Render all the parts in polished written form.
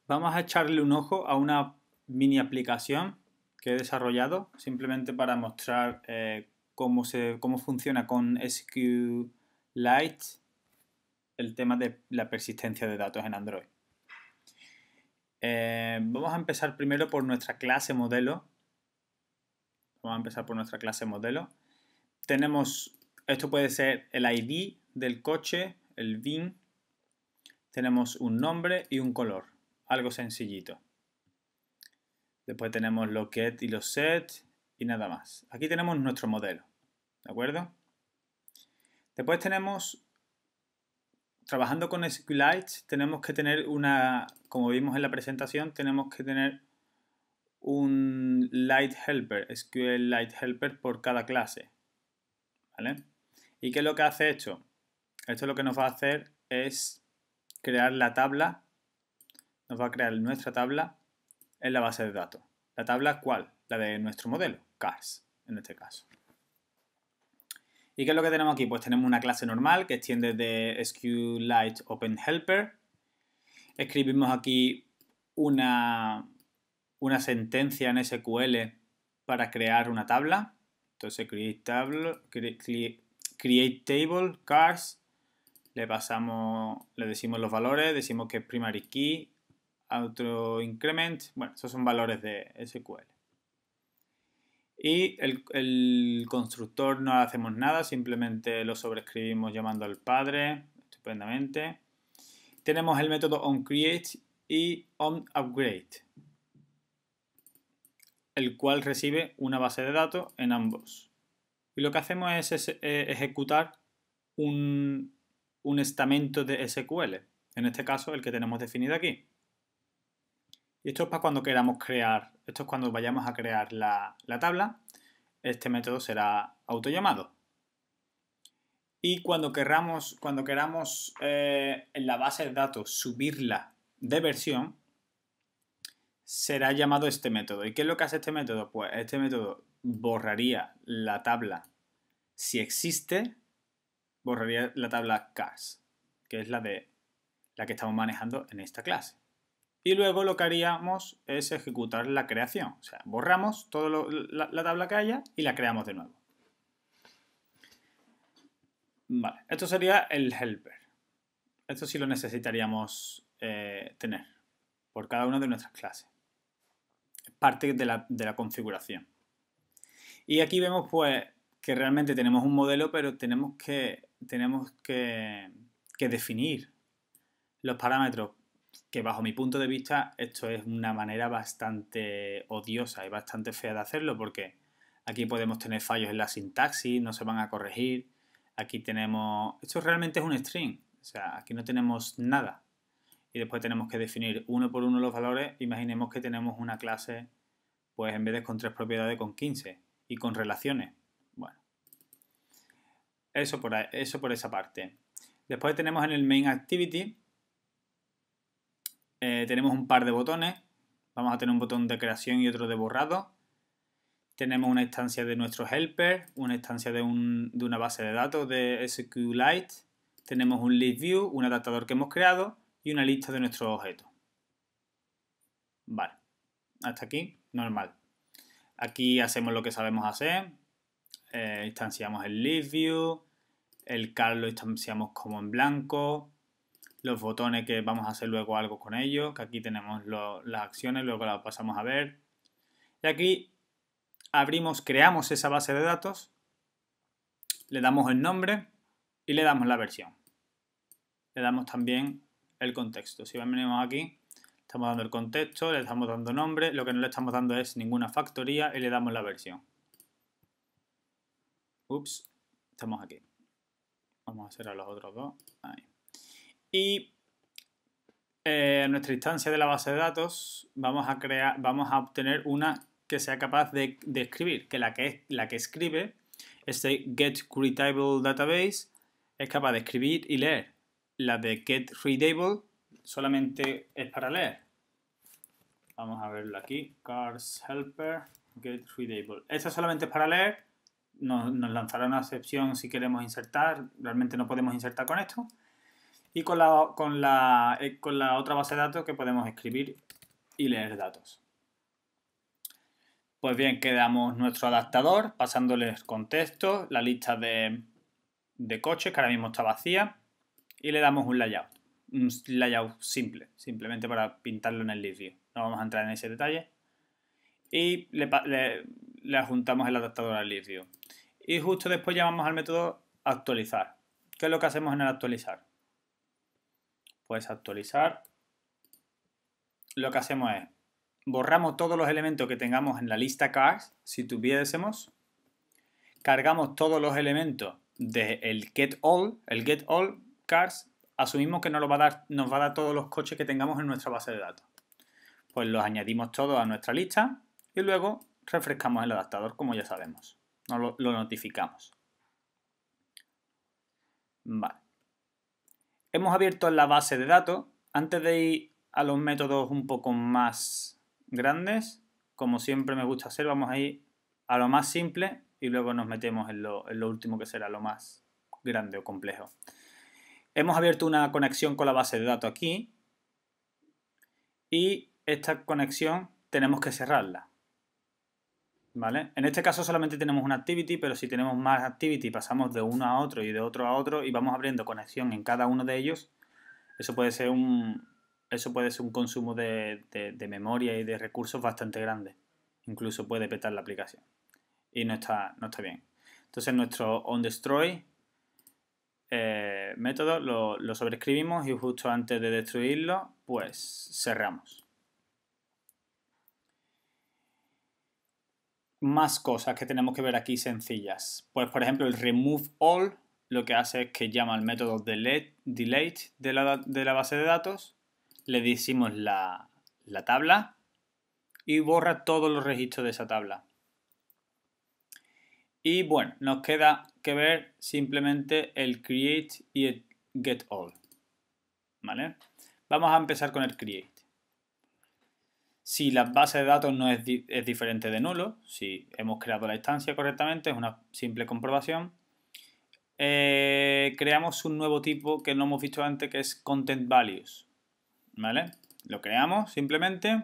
Vamos a echarle un ojo a una mini aplicación que he desarrollado simplemente para mostrar cómo funciona con SQLite el tema de la persistencia de datos en Android. Vamos a empezar primero por nuestra clase modelo. Esto puede ser el ID del coche, el VIN. Tenemos un nombre y un color, algo sencillito. Después tenemos los get y los set y nada más. Aquí tenemos nuestro modelo, ¿de acuerdo? Después trabajando con SQLite, tenemos que tener como vimos en la presentación, tenemos que tener un Lite Helper, SQLite Helper por cada clase, ¿vale? ¿Y qué es lo que hace esto? Esto lo que nos va a hacer es crear la tabla, nos va a crear nuestra tabla en la base de datos. ¿La tabla cuál? La de nuestro modelo, Cars, en este caso. ¿Y qué es lo que tenemos aquí? Pues tenemos una clase normal que extiende de SQLite Open Helper. Escribimos aquí una sentencia en SQL para crear una tabla. Entonces create table cars. Le decimos los valores, decimos que es primary key, auto increment. Bueno, esos son valores de SQL. Y el constructor no hacemos nada, simplemente lo sobreescribimos llamando al padre, estupendamente. Tenemos el método onCreate y onUpgrade, el cual recibe una base de datos en ambos. Y lo que hacemos es ejecutar un estamento de SQL, en este caso el que tenemos definido aquí. Y esto es para cuando queramos esto es cuando vayamos a crear la tabla. Este método será autollamado. Y cuando queramos en la base de datos subirla de versión, será llamado este método. ¿Y qué es lo que hace este método? Pues este método borraría la tabla, si existe, borraría la tabla cars, que es la que estamos manejando en esta clase. Y luego lo que haríamos es ejecutar la creación. O sea, borramos toda la tabla que haya y la creamos de nuevo. Vale, esto sería el helper. Esto sí lo necesitaríamos tener por cada una de nuestras clases. Es parte de la configuración. Y aquí vemos pues que realmente tenemos un modelo, pero tenemos que definir los parámetros, que bajo mi punto de vista esto es una manera bastante odiosa y bastante fea de hacerlo, porque aquí podemos tener fallos en la sintaxis, no se van a corregir. Aquí tenemos... Esto realmente es un string, o sea, aquí no tenemos nada. Y después tenemos que definir uno por uno los valores. Imaginemos que tenemos una clase, pues en vez de con 3 propiedades, con 15 y con relaciones. Bueno, eso por esa parte. Después tenemos en el main activity, tenemos un par de botones. Vamos a tener un botón de creación y otro de borrado. Tenemos una instancia de nuestro helper, una instancia de una base de datos de SQLite. Tenemos un list view, un adaptador que hemos creado y una lista de nuestros objetos. Vale, hasta aquí, normal. Aquí hacemos lo que sabemos hacer. Instanciamos el list view, el car lo instanciamos como en blanco, los botones que vamos a hacer luego algo con ellos, que aquí tenemos las acciones, luego las pasamos a ver. Y aquí creamos esa base de datos, le damos el nombre y le damos la versión. Le damos también el contexto. Si venimos aquí, estamos dando el contexto, le estamos dando nombre, lo que no le estamos dando es ninguna factoría y le damos la versión. Ups, estamos aquí. Vamos a hacer a los otros dos. Ahí. Y en nuestra instancia de la base de datos vamos a obtener una que sea capaz de escribir, que la que escribe este getReadableDatabase es capaz de escribir y leer. La de getReadable solamente es para leer. Vamos a verlo aquí, cars helper getReadable. Esta solamente es para leer. Nos lanzará una excepción si queremos insertar. Realmente no podemos insertar con esto. y con la otra base de datos que podemos escribir y leer datos. Pues bien, quedamos nuestro adaptador pasándoles contexto, la lista de coches que ahora mismo está vacía y le damos un layout simple, simplemente para pintarlo en el list view. No vamos a entrar en ese detalle. Y le adjuntamos el adaptador al list view. Y justo después llamamos al método actualizar. ¿Qué es lo que hacemos en el actualizar? Pues actualizar, lo que hacemos es borramos todos los elementos que tengamos en la lista cars, si tuviésemos, cargamos todos los elementos del getAll, el getAll cars, asumimos que nos va a dar todos los coches que tengamos en nuestra base de datos. Pues los añadimos todos a nuestra lista y luego refrescamos el adaptador, como ya sabemos. Lo notificamos. Vale. Hemos abierto la base de datos. Antes de ir a los métodos un poco más grandes, como siempre me gusta hacer, vamos a ir a lo más simple y luego nos metemos en lo último que será lo más grande o complejo. Hemos abierto una conexión con la base de datos aquí y esta conexión tenemos que cerrarla. ¿Vale? En este caso solamente tenemos una activity, pero si tenemos más activity pasamos de uno a otro y de otro a otro y vamos abriendo conexión en cada uno de ellos, eso puede ser un consumo de memoria y de recursos bastante grande. Incluso puede petar la aplicación. Y no está bien. Entonces nuestro onDestroy método lo sobreescribimos y justo antes de destruirlo, pues cerramos. Más cosas que tenemos que ver aquí sencillas. Pues por ejemplo el removeAll lo que hace es que llama al método delete de la base de datos, le decimos la tabla y borra todos los registros de esa tabla. Y bueno, nos queda que ver simplemente el create y el getAll. ¿Vale? Vamos a empezar con el create. Si la base de datos no es diferente de nulo, si hemos creado la instancia correctamente, es una simple comprobación. Creamos un nuevo tipo que no hemos visto antes, que es content values. ¿Vale? Lo creamos simplemente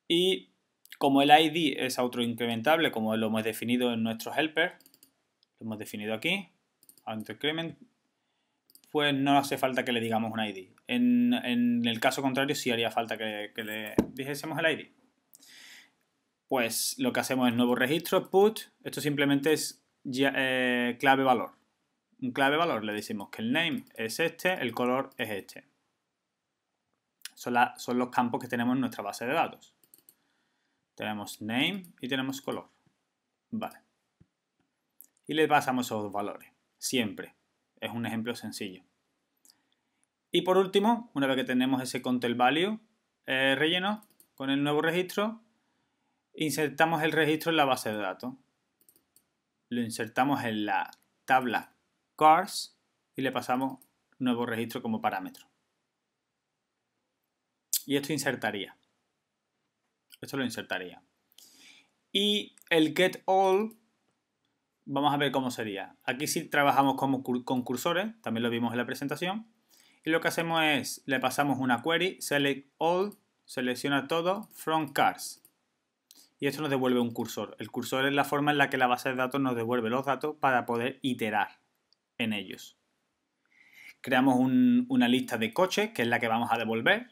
y como el ID es autoincrementable, como lo hemos definido en nuestro helper, lo hemos definido aquí, autoincrement, pues no hace falta que le digamos un ID. En el caso contrario sí haría falta que le dijésemos el ID. Pues lo que hacemos es nuevo registro, put, esto simplemente es clave valor. Un clave valor le decimos que el name es este, el color es este. Son los campos que tenemos en nuestra base de datos. Tenemos name y tenemos color. Vale. Y le pasamos esos dos valores. Siempre. Es un ejemplo sencillo. Y por último, una vez que tenemos ese content value relleno con el nuevo registro, insertamos el registro en la base de datos. Lo insertamos en la tabla cars y le pasamos nuevo registro como parámetro. Y esto insertaría. Esto lo insertaría. Y el getAll, vamos a ver cómo sería. Aquí sí trabajamos con cursores, también lo vimos en la presentación. Y lo que hacemos es, le pasamos una query, select all, selecciona todo, from cars. Y esto nos devuelve un cursor. El cursor es la forma en la que la base de datos nos devuelve los datos para poder iterar en ellos. Creamos una lista de coches, que es la que vamos a devolver.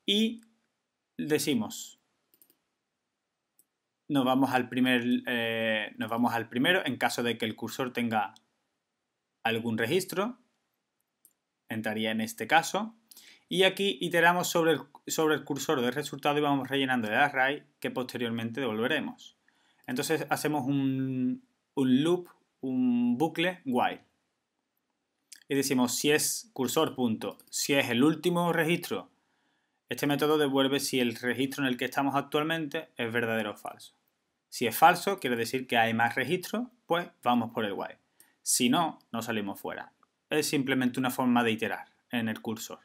Y decimos, nos vamos al primero en caso de que el cursor tenga algún registro, entraría en este caso, y aquí iteramos sobre el cursor del resultado y vamos rellenando el array que posteriormente devolveremos. Entonces hacemos un loop, un bucle while. Y decimos si es cursor punto, si es el último registro, este método devuelve si el registro en el que estamos actualmente es verdadero o falso. Si es falso, quiere decir que hay más registros, pues vamos por el while. Si no, no salimos fuera. Es simplemente una forma de iterar en el cursor.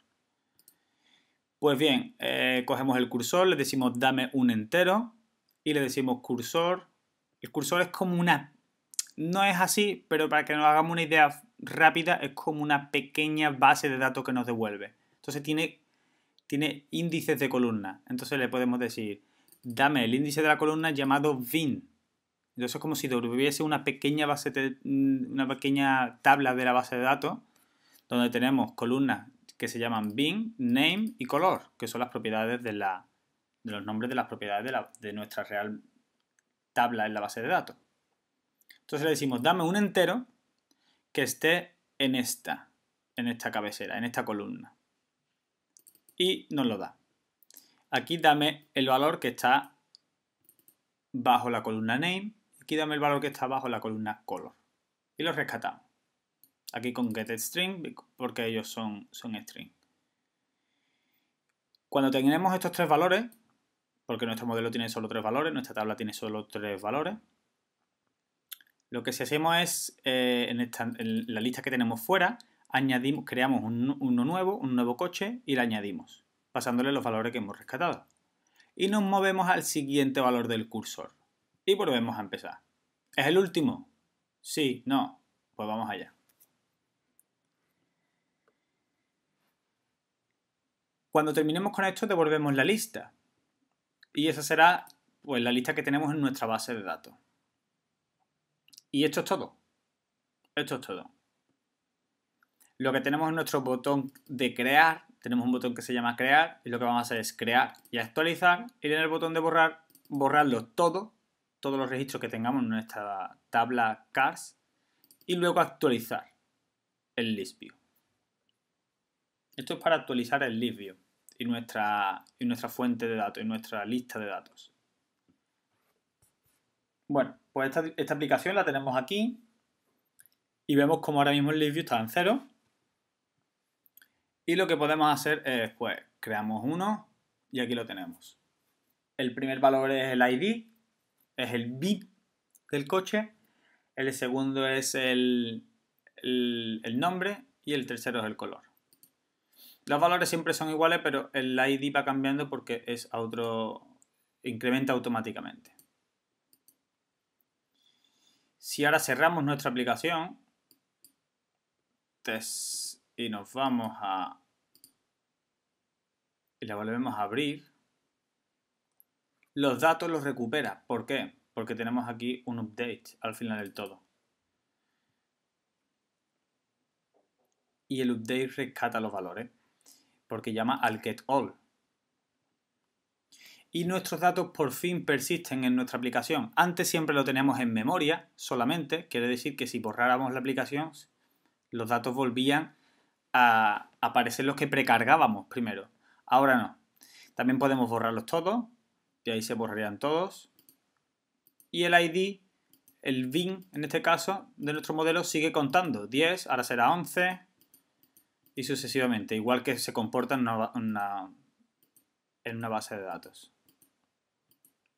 Pues bien, cogemos el cursor, le decimos dame un entero y le decimos cursor. El cursor es como una No es así, pero para que nos hagamos una idea rápida, es como una pequeña base de datos que nos devuelve. Entonces tiene índices de columna. Entonces le podemos decir, dame el índice de la columna llamado bin. Entonces es como si devolviese una pequeña tabla de la base de datos donde tenemos columnas que se llaman bin, name y color, que son las propiedades de los nombres de las propiedades de nuestra real tabla en la base de datos. Entonces le decimos, dame un entero que esté en esta cabecera, en esta columna. Y nos lo da. Aquí dame el valor que está bajo la columna name. Aquí dame el valor que está bajo la columna color. Y los rescatamos. Aquí con getString, porque ellos son string. Cuando tenemos estos tres valores, porque nuestro modelo tiene solo 3 valores, nuestra tabla tiene solo 3 valores, lo que si hacemos es, en la lista que tenemos fuera, creamos un nuevo coche y le añadimos, pasándole los valores que hemos rescatado. Y nos movemos al siguiente valor del cursor. Y volvemos a empezar. ¿Es el último? Sí, no. Pues vamos allá. Cuando terminemos con esto, devolvemos la lista. Y esa será pues, la lista que tenemos en nuestra base de datos. Y esto es todo. Esto es todo. Lo que tenemos en nuestro botón de crear, tenemos un botón que se llama crear, y lo que vamos a hacer es crear y actualizar, y en el botón de borrar, borrarlo todos los registros que tengamos en nuestra tabla cars, y luego actualizar el list view. Esto es para actualizar el list view y nuestra fuente de datos, y nuestra lista de datos. Bueno, pues esta aplicación la tenemos aquí y vemos como ahora mismo el list view está en 0. Y lo que podemos hacer es, pues, creamos uno y aquí lo tenemos. El primer valor es el ID, es el bit del coche. El segundo es el nombre y el tercero es el color. Los valores siempre son iguales, pero el ID va cambiando porque incrementa automáticamente. Si ahora cerramos nuestra aplicación y nos vamos y la volvemos a abrir, los datos los recupera. ¿Por qué? Porque tenemos aquí un update al final del todo. Y el update rescata los valores porque llama al getAll. Y nuestros datos por fin persisten en nuestra aplicación. Antes siempre lo teníamos en memoria solamente, quiere decir que si borráramos la aplicación, los datos volvían a aparecer los que precargábamos primero. Ahora no. También podemos borrarlos todos, y ahí se borrarían todos. Y el ID, el bin, en este caso, de nuestro modelo sigue contando. 10, ahora será 11 y sucesivamente, igual que se comporta en una base de datos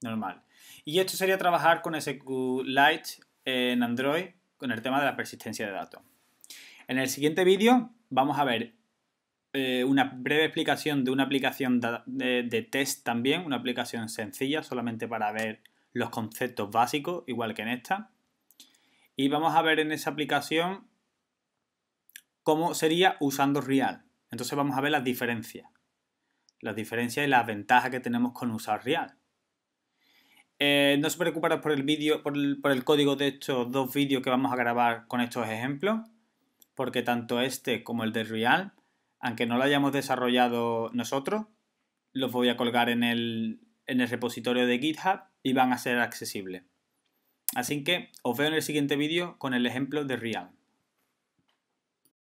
normal. Y esto sería trabajar con SQLite en Android con el tema de la persistencia de datos. En el siguiente vídeo vamos a ver una breve explicación de una aplicación de test también, una aplicación sencilla solamente para ver los conceptos básicos, igual que en esta. Y vamos a ver en esa aplicación cómo sería usando Real. Entonces vamos a ver las diferencias y las ventajas que tenemos con usar Real. No os preocupéis por el vídeo, por el código de estos dos vídeos que vamos a grabar con estos ejemplos, porque tanto este como el de Real, aunque no lo hayamos desarrollado nosotros, los voy a colgar en el repositorio de GitHub y van a ser accesibles. Así que os veo en el siguiente vídeo con el ejemplo de Real.